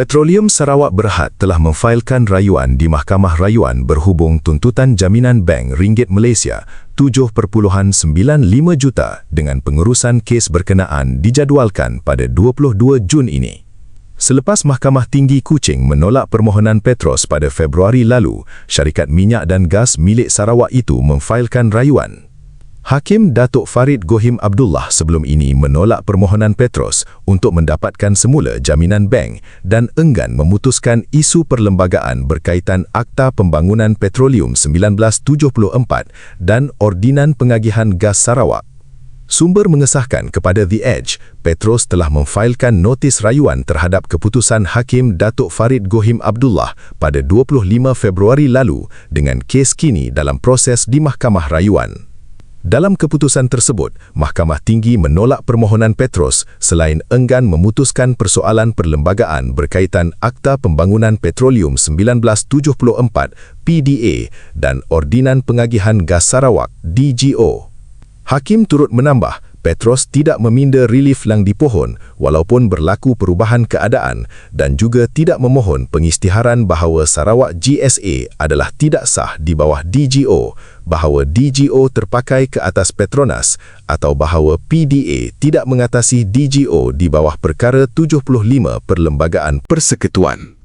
Petroleum Sarawak Berhad telah memfailkan rayuan di Mahkamah Rayuan berhubung tuntutan jaminan bank ringgit Malaysia 7.95 juta dengan pengurusan kes berkenaan dijadualkan pada 22 Jun ini. Selepas Mahkamah Tinggi Kuching menolak permohonan Petros pada Februari lalu, syarikat minyak dan gas milik Sarawak itu memfailkan rayuan. Hakim Datuk Farid Gohim Abdullah sebelum ini menolak permohonan Petros untuk mendapatkan semula jaminan bank dan enggan memutuskan isu perlembagaan berkaitan Akta Pembangunan Petroleum 1974 dan Ordinan Pengagihan Gas Sarawak. Sumber mengesahkan kepada The Edge, Petros telah memfailkan notis rayuan terhadap keputusan Hakim Datuk Farid Gohim Abdullah pada 25 Februari lalu dengan kes kini dalam proses di Mahkamah Rayuan. Dalam keputusan tersebut, Mahkamah Tinggi menolak permohonan Petros selain enggan memutuskan persoalan perlembagaan berkaitan Akta Pembangunan Petroleum 1974 PDA dan Ordinan Pengagihan Gas Sarawak DGO. Hakim turut menambah, Petros tidak meminda relief lang dipohon walaupun berlaku perubahan keadaan dan juga tidak memohon pengisytiharan bahawa Sarawak GSA adalah tidak sah di bawah DGO, bahawa DGO terpakai ke atas Petronas atau bahawa PDA tidak mengatasi DGO di bawah Perkara 75 Perlembagaan Persekutuan.